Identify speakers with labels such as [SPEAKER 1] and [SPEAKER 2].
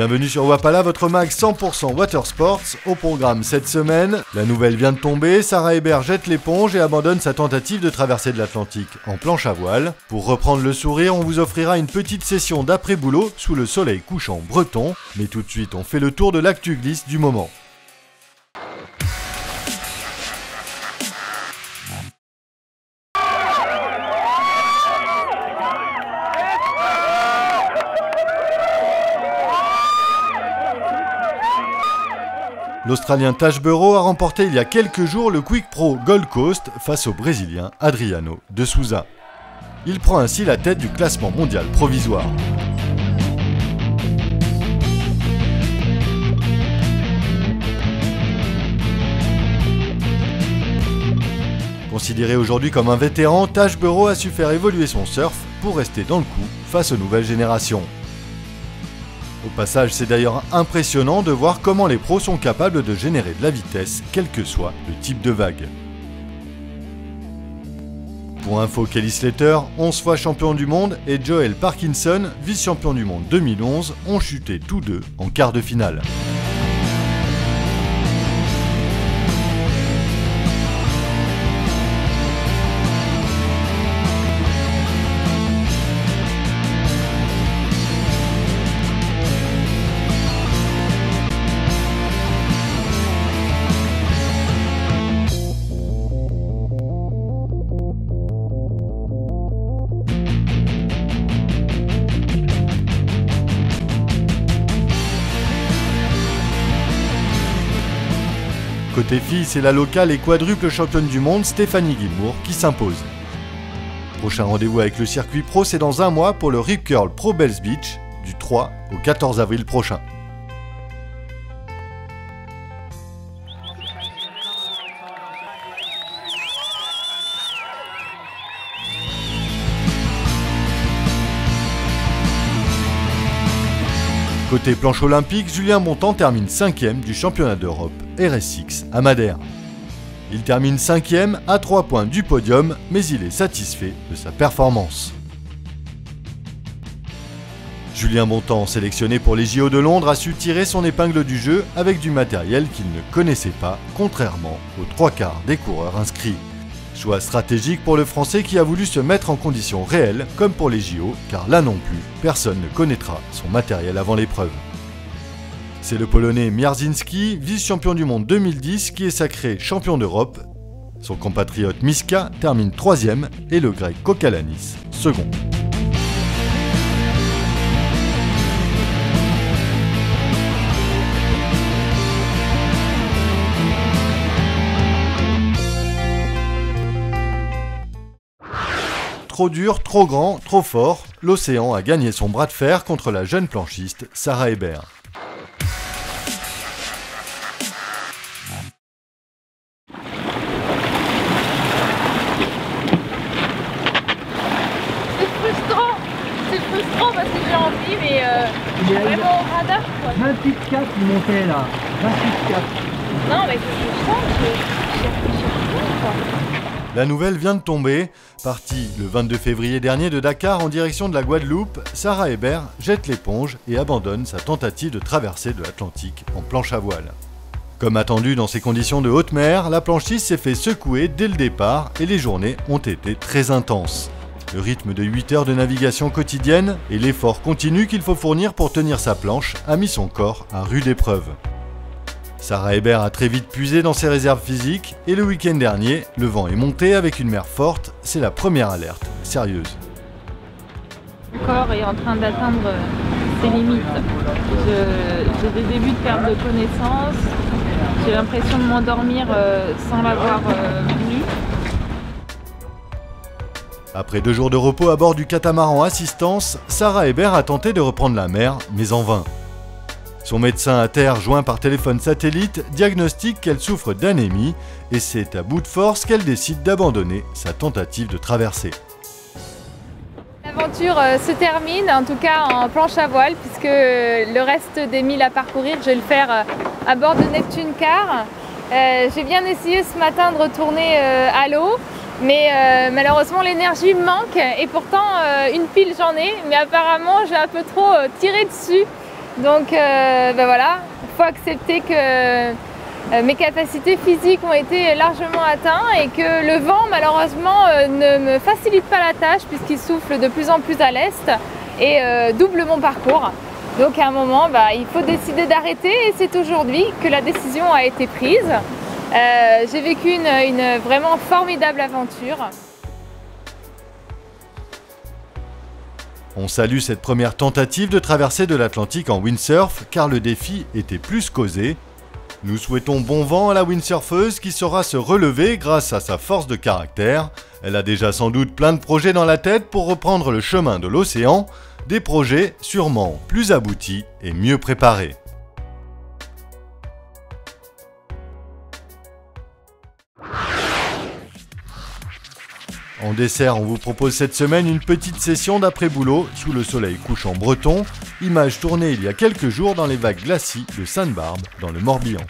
[SPEAKER 1] Bienvenue sur Wapala, votre mag 100% Watersports. Au programme cette semaine, la nouvelle vient de tomber, Sarah Hébert jette l'éponge et abandonne sa tentative de traverser de l'Atlantique en planche à voile. Pour reprendre le sourire, on vous offrira une petite session d'après-boulot sous le soleil couchant breton. Mais tout de suite, on fait le tour de l'actu glisse du moment. L'Australien Tashburo a remporté il y a quelques jours le Quick Pro Gold Coast face au Brésilien Adriano de Souza. Il prend ainsi la tête du classement mondial provisoire. Considéré aujourd'hui comme un vétéran, Tashburo a su faire évoluer son surf pour rester dans le coup face aux nouvelles générations. Au passage, c'est d'ailleurs impressionnant de voir comment les pros sont capables de générer de la vitesse, quel que soit le type de vague. Pour info, Kelly Slater, 11 fois champion du monde, et Joel Parkinson, vice-champion du monde 2011, ont chuté tous deux en quart de finale. Côté filles, c'est la locale et quadruple championne du monde Stéphanie Gilmour qui s'impose. Prochain rendez-vous avec le circuit pro, c'est dans un mois pour le Rip Curl Pro Bells Beach du 3 au 14 avril prochain. Côté planche olympique, Julien Bontemps termine 5e du championnat d'Europe RSX à Madère. Il termine 5e à 3 points du podium, mais il est satisfait de sa performance. Julien Bontemps, sélectionné pour les JO de Londres, a su tirer son épingle du jeu avec du matériel qu'il ne connaissait pas, contrairement aux 3/4 des coureurs inscrits. Choix stratégique pour le Français qui a voulu se mettre en conditions réelles, comme pour les JO, car là non plus, personne ne connaîtra son matériel avant l'épreuve. C'est le Polonais Mierzinski, vice-champion du monde 2010, qui est sacré champion d'Europe. Son compatriote Miska termine 3e et le grec Kokalanis, second. Trop dur, trop grand, trop fort, l'océan a gagné son bras de fer contre la jeune planchiste Sarah Hébert.
[SPEAKER 2] C'est frustrant parce que j'ai envie, mais vraiment au radar quoi.
[SPEAKER 3] 28 4 il montait là, 28 4.
[SPEAKER 2] Non mais je sens que j'ai réfléchi quoi.
[SPEAKER 1] La nouvelle vient de tomber. Partie le 22 février dernier de Dakar en direction de la Guadeloupe, Sarah Hébert jette l'éponge et abandonne sa tentative de traversée de l'Atlantique en planche à voile. Comme attendu dans ces conditions de haute mer, la planchiste s'est fait secouer dès le départ et les journées ont été très intenses. Le rythme de 8 heures de navigation quotidienne et l'effort continu qu'il faut fournir pour tenir sa planche a mis son corps à rude épreuve. Sarah Hébert a très vite puisé dans ses réserves physiques et le week-end dernier, le vent est monté avec une mer forte, c'est la première alerte sérieuse.
[SPEAKER 2] Mon corps est en train d'atteindre ses limites. J'ai des débuts de perte de connaissance, j'ai l'impression de m'endormir sans l'avoir voulu.
[SPEAKER 1] Après 2 jours de repos à bord du catamaran Assistance, Sarah Hébert a tenté de reprendre la mer, mais en vain. Son médecin à terre, joint par téléphone satellite, diagnostique qu'elle souffre d'anémie et c'est à bout de force qu'elle décide d'abandonner sa tentative de traversée.
[SPEAKER 2] L'aventure se termine, en tout cas en planche à voile, puisque le reste des milles à parcourir, je vais le faire à bord de Neptune Car. J'ai bien essayé ce matin de retourner à l'eau, mais malheureusement l'énergie me manque et pourtant une pile j'en ai, mais apparemment j'ai un peu trop tiré dessus. Donc voilà, il faut accepter que mes capacités physiques ont été largement atteintes et que le vent malheureusement ne me facilite pas la tâche puisqu'il souffle de plus en plus à l'est et double mon parcours. Donc à un moment, il faut décider d'arrêter et c'est aujourd'hui que la décision a été prise. J'ai vécu une vraiment formidable aventure.
[SPEAKER 1] On salue cette première tentative de traversée de l'Atlantique en windsurf car le défi était plus qu'osé. Nous souhaitons bon vent à la windsurfeuse qui saura se relever grâce à sa force de caractère. Elle a déjà sans doute plein de projets dans la tête pour reprendre le chemin de l'océan, des projets sûrement plus aboutis et mieux préparés. En dessert, on vous propose cette semaine une petite session d'après-boulot sous le soleil couchant breton, image tournée il y a quelques jours dans les vagues glacis de Sainte-Barbe dans le Morbihan.